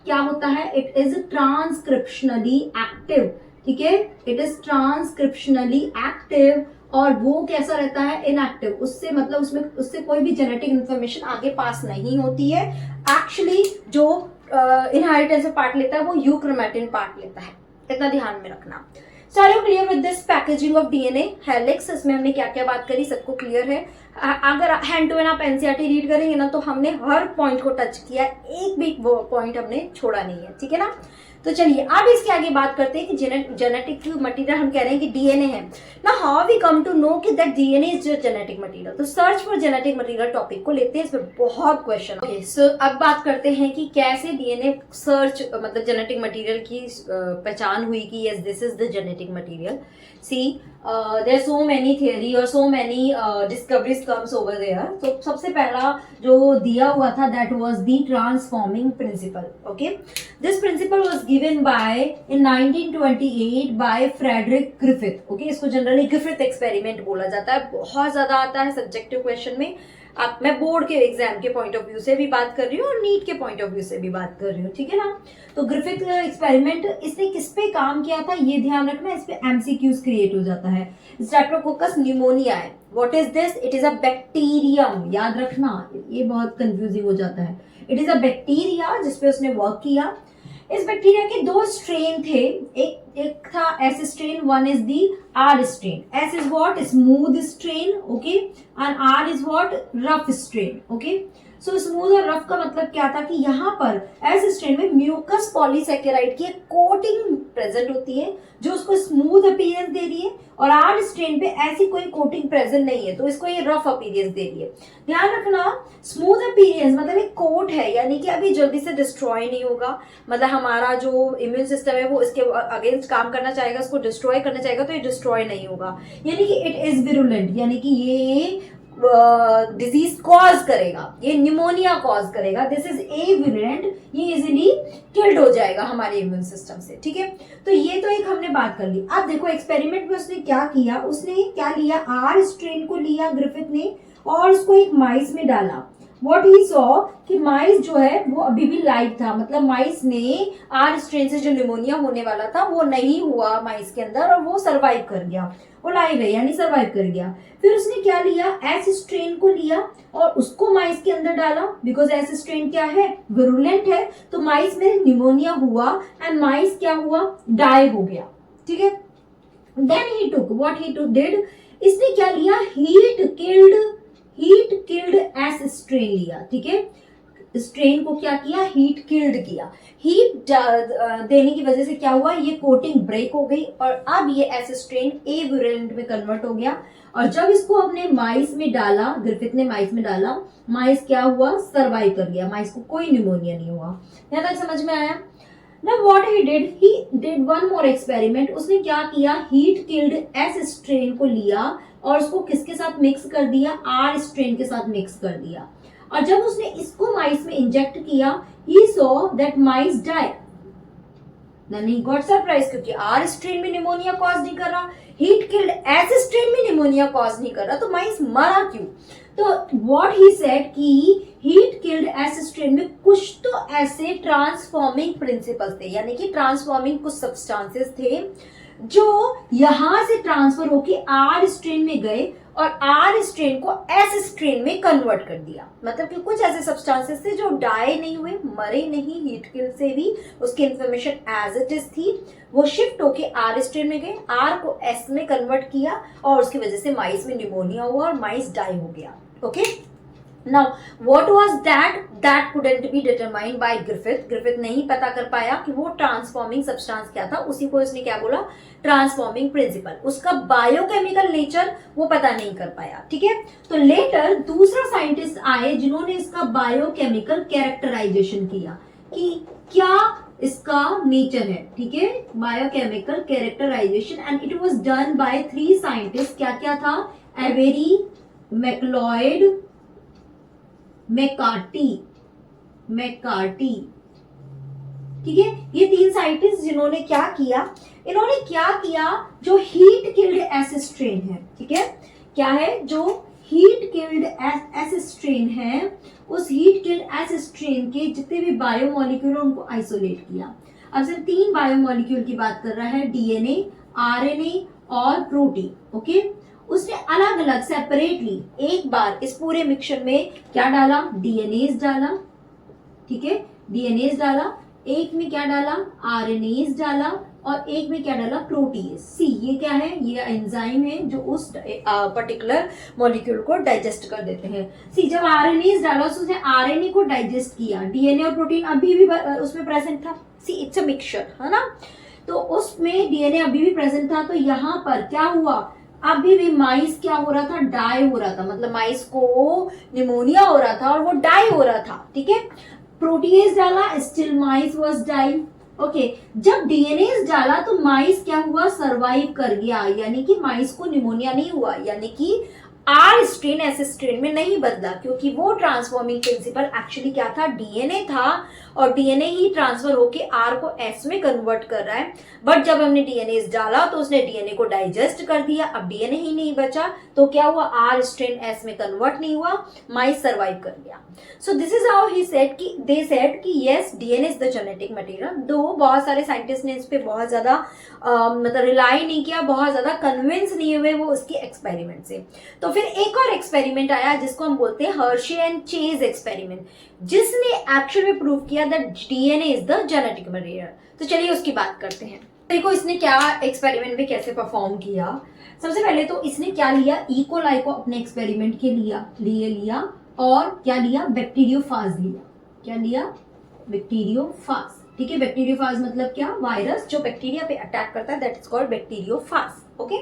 क्या होता है, इट इज ट्रांसक्रिप्शनली एक्टिव, ठीक है, इट इज ट्रांसक्रिप्शनली एक्टिव। और वो कैसा रहता है, इनएक्टिव, उससे मतलब उससे कोई भी जेनेटिक इंफॉर्मेशन आगे पास नहीं होती है। एक्चुअली जो इनहेरिटेंस में पार्ट लेता है वो यूक्रोमैटिन पार्ट लेता है, इतना ध्यान में रखना। So are you clear with this packaging of DNA helix? इसमें हमने क्या क्या बात करी, सबको क्लियर है? अगर हैंड टू हैंड आप एनसीईआरटी रीड करेंगे ना तो हमने हर पॉइंट को टच किया, एक भी पॉइंट हमने छोड़ा नहीं है, ठीक है ना। तो चलिए अब इसके आगे बात करते हैं कि जेनेटिक मटेरियल हम कह रहे हैं कि डीएनए है ना। How we come to know कि that DNA is genetic material? तो search for genetic material topic को लेते हैं, इसमें बहुत क्वेश्चन। ओके, सो अब बात करते हैं कि कैसे डीएनए सर्च मतलब जेनेटिक मटेरियल की पहचान हुई कि yes this is the genetic material. See there so many theory और so many discoveries comes over there. तो सबसे पहला जो दिया हुआ था that was the transforming principle. Okay, this principle was given by in 1928 by Frederick Griffith. Okay, इसको generally Griffith experiment बोला जाता है, बहुत ज्यादा आता है सब्जेक्टिव क्वेश्चन में। अब मैं बोर्ड के एग्जाम के पॉइंट ऑफ व्यू से भी बात कर रही हूँ और नीट के पॉइंट ऑफ व्यू से भी बात कर रही हूँ, ठीक है ना। तो ग्रिफिथ एक्सपेरिमेंट, इसने किस पे काम किया था ये ध्यान रखना, इस पे एमसीक्यूज क्रिएट हो जाता है। स्ट्रेप्टोकोकस न्यूमोनिया है, what is this, it is a bacterium, याद रखना ये बहुत कंफ्यूजिंग हो जाता है। इट इज अ बैक्टीरिया जिसपे उसने वर्क किया। इस बैक्टीरिया के दो स्ट्रेन थे, एक था S strain, one is the R strain. S is what, smooth strain, okay, and are is what, rough strain. Okay, so smooth और रफ का मतलब क्या था कि यहाँ पर एस स्ट्रेन में म्यूकस पॉलीसेकेराइड की एक कोटिंग प्रेजेंट होती है जो उसको स्मूथ अपीयरेंस दे रही है, और आर स्ट्रेन पे ऐसी कोई कोटिंग प्रेजेंट नहीं है तो इसको ये रफ अपीयरेंस दे रही है। ध्यान रखना, स्मूथ अपीयरेंस मतलब एक कोट है, यानी कि अभी जल्दी से डिस्ट्रॉय नहीं होगा, मतलब हमारा जो इम्यून सिस्टम है वो इसके अगेंस्ट काम करना चाहेगा, इसको डिस्ट्रॉय करना चाहेगा तो ये डिस्ट्रॉय नहीं होगा, यानी कि इट इज विरुलेंट, यानी कि ये डिजीज कॉज करेगा, ये निमोनिया कॉज करेगा, दिस इज एविरेंट, ये इजीली किल्ड हो जाएगा हमारे इम्यून सिस्टम से, ठीक है। तो ये तो एक हमने बात कर ली। अब देखो एक्सपेरिमेंट में उसने क्या किया, उसने क्या लिया, आर स्ट्रेन को लिया ग्रिफिथ ने और उसको एक माइस में डाला। व्हाट ही सॉ कि माइस जो है वो अभी भी लाइव था, मतलब माइस ने आर स्ट्रेन से जो निमोनिया होने वाला था वो नहीं हुआ माइस के अंदर और वो सरवाइव कर गया, वो लाइव है यानी सरवाइव कर गया। फिर उसने क्या लिया, एस स्ट्रेन को लिया और उसको माइस के अंदर डाला, बिकॉज एस स्ट्रेन क्या है, विरुलेंट है, तो माइस में निमोनिया हुआ एंड माइस क्या हुआ, डाई हो गया, ठीक है। Then he took what he did, इसने क्या लिया, हीट किल्ड एस स्ट्रेन लिया, ठीक है। स्ट्रेन को क्या किया, हीट किल्ड किया, हीट देने की वजह से क्या हुआ, ये कोटिंग ब्रेक हो गई और अब ये एस स्ट्रेन ए विरुलेंट में कन्वर्ट हो गया। और जब इसको हमने माइस में डाला, ग्रिफिथ ने माइस में डाला, माइस क्या हुआ, सरवाइव कर गया, माइस को कोई निमोनिया नहीं हुआ। यहाँ तक समझ में आया? Now what he did one more experiment. उसने क्या किया, हीट किल्ड एस स्ट्रेन को लिया और उसको किसके साथ मिक्स कर दिया, आर स्ट्रेन के साथ मिक्स कर दिया, और जब उसने इसको माइस में इंजेक्ट किया, he saw that mice die. Then he got surprised क्योंकि आर स्ट्रेन में निमोनिया कॉज नहीं कर रहा, हीट किल्ड एस स्ट्रेन में निमोनिया कॉज नहीं कर रहा, तो माइस मरा क्यों? तो व्हाट ही सेड कि हीट किल्ड एस स्ट्रेन में कुछ तो ऐसे ट्रांसफॉर्मिंग प्रिंसिपल्स थे, यानी कि ट्रांसफॉर्मिंग कुछ सब्सटेंसेस थे जो यहां से ट्रांसफर होके आर स्ट्रेन में गए और आर स्ट्रेन को एस स्ट्रेन में कन्वर्ट कर दिया। मतलब कि कुछ ऐसे सब्सटेंसेस थे जो डाई नहीं हुए, मरे नहीं हीट किल से भी, उसकी इंफॉर्मेशन एज इट इज थी, वो शिफ्ट होके आर स्ट्रेन में गए, आर को एस में कन्वर्ट किया और उसकी वजह से माइस में निमोनिया हुआ और माइस डाई हो गया। Okay, now what was that couldn't be determined by Griffith. Griffith नहीं पता कर पाया कि वो ट्रांसफॉर्मिंग सब्सटेंस क्या था, उसी को इसने क्या बोला, ट्रांसफॉर्मिंग प्रिंसिपल। उसका बायोकेमिकल नेचर वो पता नहीं कर पाया, ठीक है। तो लेटर दूसरा साइंटिस्ट आए जिन्होंने इसका बायोकेमिकल कैरेक्टराइजेशन किया कि क्या इसका नेचर है, ठीक है, biochemical characterization, and it was done by 3 scientist. क्या क्या था, एवेरी, मैक्लॉयड, मैकार्टी, ठीक है। ये 3 साइंटिस्ट जिन्होंने क्या किया, इन्होंने क्या किया, जो हीट किल्ड एस स्ट्रेन है, ठीक है, क्या है, जो हीट किल्ड एस स्ट्रेन है, उस हीट किल्ड एस स्ट्रेन के जितने भी बायोमोलिक्यूल उनको आइसोलेट किया। अब सिर्फ 3 बायोमोलिक्यूल की बात कर रहा है, डीएनए, आरएनए और प्रोटीन। ओके, उसने अलग अलग सेपरेटली एक बार इस पूरे मिक्सचर में क्या डाला, डीएनएस डाला, ठीक है, डीएनएस डाला, एक में क्या डाला, आरएनएस डाला और एक में क्या डाला, प्रोटीएस। सी ये क्या है, ये एंजाइम है जो उस पर्टिकुलर मॉलिक्यूल को डाइजेस्ट कर देते हैं। सी जब आरएनएस डाला तो उसने आरएनए को डाइजेस्ट किया, डीएनए और प्रोटीन अभी भी उसमें प्रेजेंट था। सी इट्स अ मिक्सचर, है ना, तो उसमें डीएनए अभी भी प्रेजेंट था। तो यहाँ पर क्या हुआ, अभी भी माइस क्या हो रहा था, डाई हो रहा था, मतलब माइस को निमोनिया हो रहा था और वो डाई हो रहा था, ठीक है। प्रोटीएस डाला, still mice was dying. Okay, जब डीएनए डाला तो माइस क्या हुआ, सरवाइव कर गया, यानी कि माइस को निमोनिया नहीं हुआ, यानी कि आर स्ट्रेन एस स्ट्रेन में नहीं बदला, क्योंकि वो ट्रांसफॉर्मिंग प्रिंसिपल एक्चुअली क्या था, डीएनए था, और डीएनए ही ट्रांसफर होके आर को एस में कन्वर्ट कर रहा है। बट जब हमने डीएनए डाला तो उसने डीएनए को डाइजेस्ट कर दिया, अब डीएनए ही नहीं बचा, तो क्या हुआ, आर स्ट्रेन एस में कन्वर्ट नहीं हुआ, माइस सर्वाइव कर गया। सो this is how he said कि दे सेड कि yes, DNA is the genetic material. दो बहुत सारे साइंटिस्ट ने इस पे बहुत ज्यादा मतलब रिलाई नहीं किया, बहुत ज्यादा कन्विंस नहीं हुए वो उसके एक्सपेरिमेंट से। तो फिर एक और एक्सपेरिमेंट आया जिसको हम बोलते हैं हर्शे एंड चेज एक्सपेरिमेंट, जिसने एक्चुअल में प्रूव किया that DNA is the genetic material. तो चलिए उसकी बात करते हैं। देखो इसने क्या एक्सपेरिमेंट में कैसे परफॉर्म किया। सबसे पहले तो इसने क्या लिया, इकोलाई को अपने एक्सपेरिमेंट के लिया और क्या लिया, बैक्टीरियोफाज लिया। क्या लिया, बैक्टीरियोफाज, ठीक है। बैक्टीरियोफाज मतलब क्या, वायरस जो बैक्टीरिया पे अटैक करता है, that is called bacteriophage. Okay,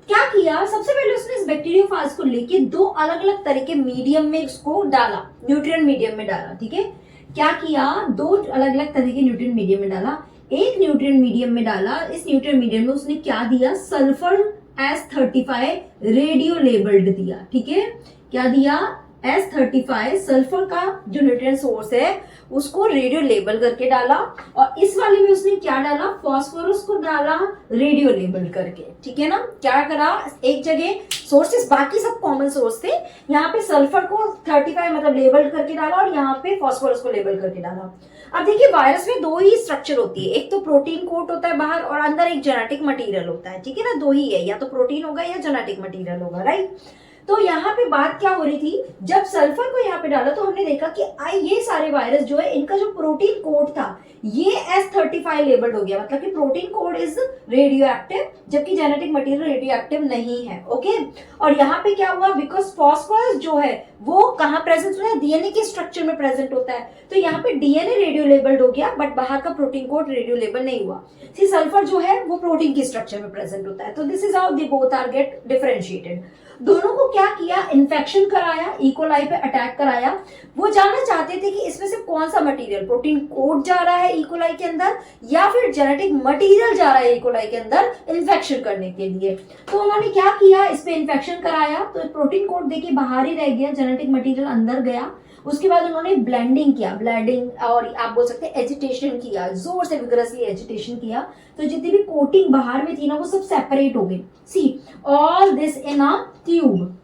क्या किया, सबसे पहले उसने इस बैक्टीरियोफाज को लेके 2 अलग अलग तरह के मीडियम में उसको डाला, न्यूट्रिएंट मीडियम में डाला, ठीक है। क्या किया, 2 अलग अलग तरह के न्यूट्रिएंट मीडियम में डाला। एक न्यूट्रिएंट मीडियम में डाला, इस न्यूट्रिएंट मीडियम में उसने क्या दिया, सल्फर S35 रेडियो लेबल्ड दिया, ठीक है। क्या दिया, S35 सल्फर का जो न्यूट्रिएंट सोर्स है उसको रेडियो लेबल करके डाला, और इस वाले में उसने क्या डाला, फास्फोरस को डाला रेडियो लेबल करके, ठीक है ना। क्या करा, एक जगह सोर्सेस बाकी सब कॉमन सोर्स थे, यहाँ पे सल्फर को 35 मतलब लेबल करके डाला और यहाँ पे फास्फोरस को लेबल करके डाला। अब देखिए वायरस में 2 ही स्ट्रक्चर होती है, एक तो प्रोटीन कोट होता है बाहर और अंदर एक जेनेटिक मटेरियल होता है, ठीक है ना, 2 ही है, या तो प्रोटीन होगा या जेनेटिक मटेरियल होगा, राइट। तो यहाँ पे बात क्या हो रही थी, जब सल्फर को यहाँ पे डाला तो हमने देखा कि ये सारे वायरस जो है इनका जो प्रोटीन कोड था ये S35 लेबल्ड हो गया, मतलब कि protein code is radio active, जबकि जेनेटिक मटेरियल रेडियो एक्टिव नहीं है। ओके, और यहाँ पे क्या हुआ, बिकॉज फास्फोरस जो है वो कहाँ प्रेजेंट होता है, डीएनए के स्ट्रक्चर में प्रेजेंट होता है, तो यहाँ पे डीएनए रेडियो लेबल्ड हो गया, बट बाहर का प्रोटीन कोड रेडियो लेबल नहीं हुआ। सी सल्फर जो है वो प्रोटीन के स्ट्रक्चर में प्रेजेंट होता है, तो this is how they both are get differentiated. दोनों को क्या किया, इन्फेक्शन कराया, इकोलाई पे अटैक कराया। वो जानना चाहते थे कि इसमें से कौन सा मटेरियल, प्रोटीन कोड जा रहा है इकोलाई के अंदर या फिर जेनेटिक मटेरियल जा रहा है इकोलाई के अंदर इन्फेक्शन करने के लिए। तो उन्होंने क्या किया, इस पे इन्फेक्शन कराया, तो प्रोटीन कोड देखिए बाहर ही रह गया, जेनेटिक मटेरियल अंदर गया। उसके बाद उन्होंने ब्लेंडिंग किया, ब्लेंडिंग और आप बोल सकते हैं एजिटेशन किया, जोर से विग्रसली एजिटेशन किया, तो जितनी भी कोटिंग बाहर में थी ना वो सब सेपरेट हो गई। See all this in a tube,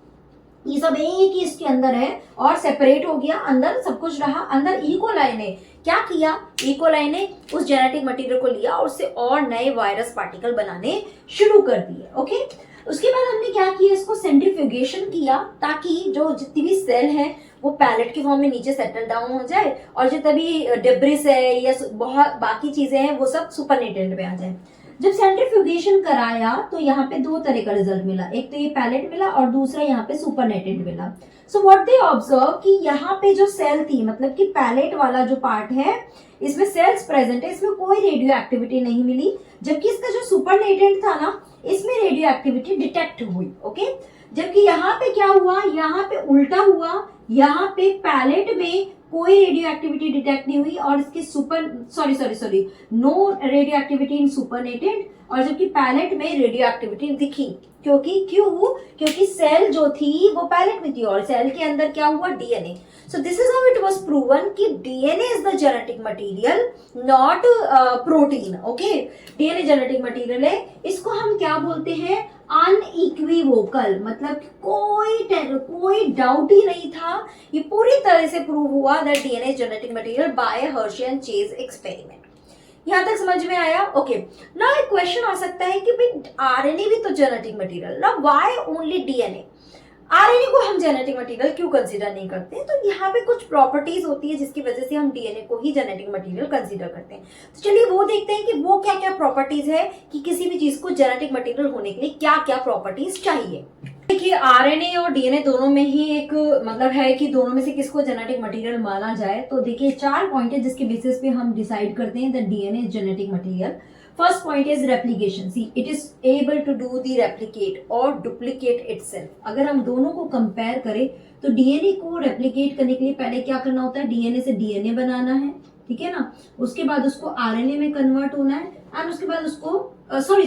ये सब एक ही इसके अंदर है और सेपरेट हो गया, अंदर सब कुछ रहा। अंदर इकोलाई ने क्या किया, इकोलाई ने उस जेनेटिक मटेरियल को लिया और उससे और नए वायरस पार्टिकल बनाने शुरू कर दिए। ओके, उसके बाद हमने क्या किया, इसको सेंट्रीफ्यूगेशन किया ताकि जो जितनी भी सेल है वो पैलेट के फॉर्म में नीचे सेटल डाउन हो जाए और जितने भी डेब्रिस है या बहुत बाकी चीजें हैं वो सब सुपरनेटेंट में आ जाए। जब सेंट्रीफ्यूगेशन कराया तो यहाँ पे दो तरह का रिजल्ट मिला, एक तो ये पैलेट मिला और दूसरा यहाँ पे सुपरनेटेंट मिला। सो व्हाट दे ऑब्जर्व कि यहाँ पे जो सेल थी, मतलब कि पैलेट वाला जो पार्ट है इसमें सेल्स प्रेजेंट है, इसमें कोई रेडियो एक्टिविटी नहीं मिली, जबकि इसका जो सुपरनेटेंट था ना इसमें रेडियो एक्टिविटी डिटेक्ट हुई। ओके, जबकि यहाँ पे क्या हुआ, यहाँ पे उल्टा हुआ, यहाँ पे पैलेट में कोई रेडियो एक्टिविटी डिटेक्ट नहीं हुई और इसके no radioactivity in supernatant, और जबकि पैलेट में रेडियो एक्टिविटी दिखी। क्योंकि सेल जो थी वो पैलेट में थी और सेल के अंदर क्या हुआ, DNA. So this is how it was proven कि DNA is the genetic material, not protein. Okay, DNA genetic material है, इसको हम क्या बोलते हैं, अनइक्विवोकल, मतलब कोई डाउट ही नहीं था, ये पूरी तरह से प्रूव हुआ that DNA genetic material by Hershey and chase experiment. यहां तक समझ में आया? ओके, नाउ एक क्वेश्चन आ सकता है कि भाई आरएनए भी तो जेनेटिक मटेरियल ना, व्हाई ओनली डीएनए? आरएनए को हम जेनेटिक मटेरियल क्यों कंसीडर नहीं करते? तो यहाँ पे कुछ प्रॉपर्टीज होती है जिसकी वजह से हम डीएनए को ही जेनेटिक मटेरियल कंसीडर करते हैं। तो चलिए वो देखते हैं कि वो क्या क्या प्रॉपर्टीज है कि किसी भी चीज को जेनेटिक मटेरियल होने के लिए क्या क्या प्रॉपर्टीज चाहिए। देखिए, आरएनए और डीएनए दोनों में ही एक मतलब है कि दोनों में से किसको जेनेटिक मटेरियल माना जाए। तो देखिए 4 पॉइंट है जिसके बेसिस पे हम डिसाइड करते हैं that DNA is genetic material. First point is replication. See, it is able to do the replicate or duplicate itself. अगर हम दोनों को कंपेयर करें तो डीएनए को रेप्लिकेट करने के लिए पहले क्या करना होता है, डीएनए से डीएनए बनाना है, ठीक है ना, उसके बाद उसको आरएनए में कन्वर्ट होना है एंड उसके बाद उसको सॉरी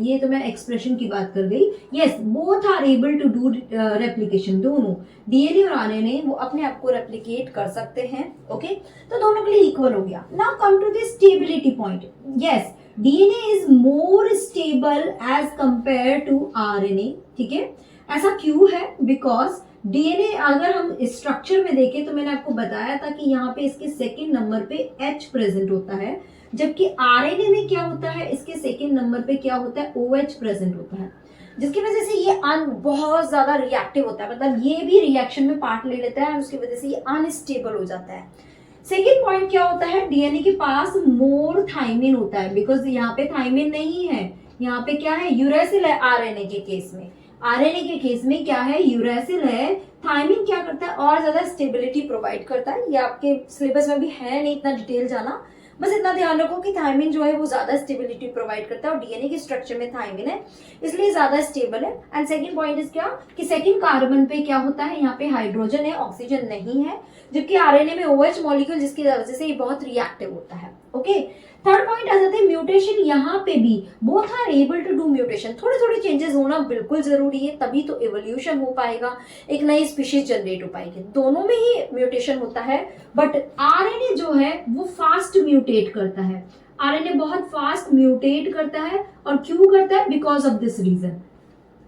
ये तो मैं एक्सप्रेशन की बात कर गई। Yes, both are able to do replication, दोनों डीएनए और आरएनए वो अपने आप को रेप्लिकेट कर सकते हैं। ओके, तो दोनों के लिए इक्वल हो गया। Now come to the stability point. Yes, DNA is more stable as compare to RNA, ठीक है। ऐसा क्यों है? बिकॉज डीएनए अगर हम स्ट्रक्चर में देखें तो मैंने आपको बताया था कि यहाँ पे इसके सेकेंड नंबर पे H प्रेजेंट होता है, जबकि आरएनए में क्या होता है, इसके सेकेंड नंबर पे क्या होता है, OH प्रेजेंट होता है, जिसकी वजह से ये बहुत ज्यादा रिएक्टिव होता है, मतलब ये भी रिएक्शन में पार्ट ले लेता है और उसकी वजह से ये अनस्टेबल हो जाता है। सेकेंड पॉइंट क्या होता है, डीएनए के पास मोर थाइमिन होता है, बिकॉज यहाँ पे थाइमिन नहीं है, यहाँ पे क्या है, यूरेसिल है। आरएनए के केस में, आरएनए के केस में क्या है, यूरेसिल है। थाइमिन क्या करता है, और ज्यादा स्टेबिलिटी प्रोवाइड करता है। ये आपके सिलेबस में भी है नहीं इतना डिटेल जाना, बस इतना ध्यान रखो कि थाइमिन जो है वो ज्यादा स्टेबिलिटी प्रोवाइड करता है और डीएनए के स्ट्रक्चर में थाइमिन है इसलिए ज्यादा स्टेबल है। एंड सेकंड पॉइंट इज क्या कि सेकंड कार्बन पे क्या होता है, यहाँ पे हाइड्रोजन है, ऑक्सीजन नहीं है, जबकि आरएनए में OH मॉलिक्यूल जिसकी वजह से ये बहुत रिएक्टिव होता है। ओके, थर्ड पॉइंट आ जाता है म्यूटेशन। यहाँ पे भी both are able to do mutation, थोड़े थोड़े चेंजेस होना बिल्कुल जरूरी है, तभी तो एवोल्यूशन हो पाएगा, एक नई स्पीशीज जनरेट हो पाएगी। दोनों में ही म्यूटेशन होता है, बट आरएनए जो है वो फास्ट म्यूटेट करता है। आरएनए बहुत फास्ट म्यूटेट करता है, और क्यों करता है, बिकॉज ऑफ दिस रीजन,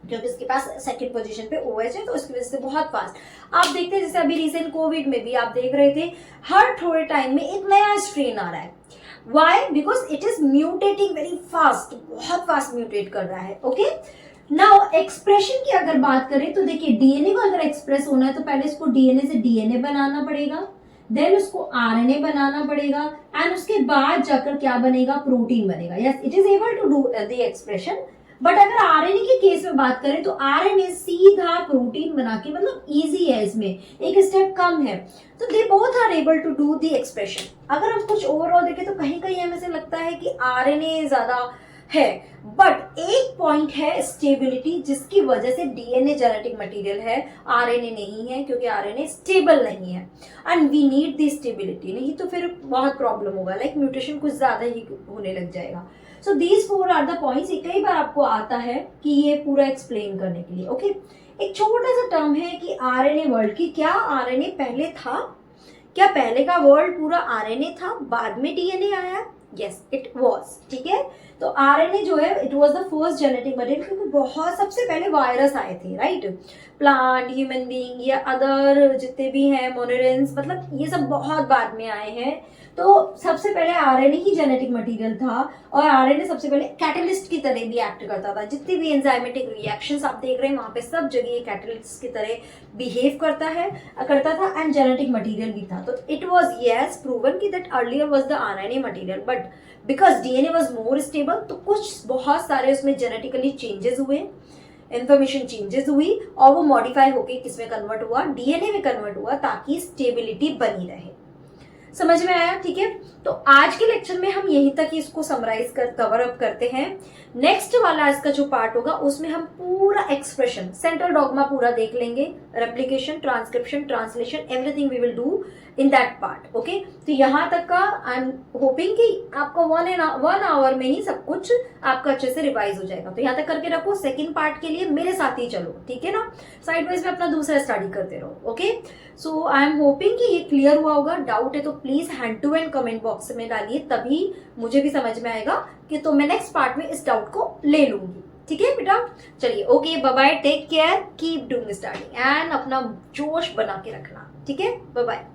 क्योंकि इसके पास सेकंड पोजीशन पे OH है, तो उसकी वजह से बहुत फास्ट। आप देखते हैं जैसे अभी रिसेंट कोविड में भी आप देख रहे थे, हर थोड़े टाइम में एक नया स्ट्रेन आ रहा है। Why? Because it is mutating very fast, बहुत फास्ट म्यूटेट कर रहा है। ओके, नाउ एक्सप्रेशन की अगर बात करें तो देखिए डीएनए को अगर एक्सप्रेस होना है तो पहले इसको डीएनए से डीएनए बनाना पड़ेगा, देन उसको आरएनए बनाना पड़ेगा, एंड उसके बाद जाकर क्या बनेगा, प्रोटीन बनेगा। Yes, it is able to do the expression, but अगर आरएनए के केस में बात करें तो आरएनए सीधा प्रोटीन बना के, मतलब इजी है, इसमें एक स्टेप कम है, तो they both are able to do the expression. अगर हम कुछ ओवरऑल देखें तो कहीं कहीं हमें से लगता है कि आरएनए ज्यादा है, बट एक पॉइंट है स्टेबिलिटी, जिसकी वजह से डीएनए जेनेटिक मटेरियल है, आरएनए नहीं है, क्योंकि आरएनए स्टेबल नहीं है and we need the stability, नहीं तो फिर बहुत प्रॉब्लम होगा, लाइक म्यूटेशन कुछ ज्यादा ही होने लग जाएगा। So these 4 are the points. ये कई बार आपको आता है कि ये पूरा एक्सप्लेन करने के लिए, ओके। एक छोटा सा टर्म है कि आरएनए वर्ल्ड, की क्या आरएनए पहले था, क्या पहले का वर्ल्ड पूरा आरएनए था, बाद में डीएनए आया? यस इट वॉज, ठीक है। तो आरएनए जो है it was the first genetic material, क्योंकि बहुत सबसे पहले वायरस आए थे, राइट। प्लांट, ह्यूमन बीइंग या अदर जितने भी हैं मोनेरेंस, मतलब ये सब बहुत बाद में आए हैं। तो सबसे पहले आरएनए ही जेनेटिक मटेरियल था, और आरएनए सबसे पहले कैटलिस्ट की तरह भी एक्ट करता था। जितनी भी एंजाइमेटिक रिएक्शंस आप देख रहे हैं वहां पे सब जगह ये कैटलिस्ट की तरह बिहेव करता था एंड जेनेटिक मटेरियल भी था। तो इट वाज यस प्रूवन कि that earlier was the RNA material, but because DNA was more stable, तो कुछ बहुत सारे उसमें जेनेटिकली चेंजेस हुए, इंफॉर्मेशन चेंजेस हुई, और वो मॉडिफाई होके किसमें कन्वर्ट हुआ, डीएनए में कन्वर्ट हुआ, ताकि स्टेबिलिटी बनी रहे। समझ में आया? ठीक है। तो आज के लेक्चर में हम यहीं तक ही इसको समराइज कवर अप करते हैं। नेक्स्ट वाला इसका जो पार्ट होगा उसमें हम पूरा एक्सप्रेशन, सेंट्रल डॉगमा पूरा देख लेंगे, replication, transcription, translation, everything we will do in that part, okay. तो यहाँ तक का आई एम होपिंग कि आपको 1 आवर में ही सब कुछ आपका अच्छे से रिवाइज हो जाएगा। तो यहाँ तक करके रखो, सेकंड पार्ट के लिए मेरे साथ ही चलो, ठीक है ना। साइड वाइज में अपना दूसरा स्टडी करते रहो, okay. So I am hoping कि ये क्लियर हुआ होगा। डाउट है तो please hand to hand comment box में डालिए, तभी मुझे भी समझ में आएगा कि तो मैं नेक्स्ट पार्ट में इस डाउट को ले लूंगी, ठीक है बेटा। चलिए okay, bye bye, take care, keep doing study and अपना जोश बना के रखना, ठीक है। Bye bye.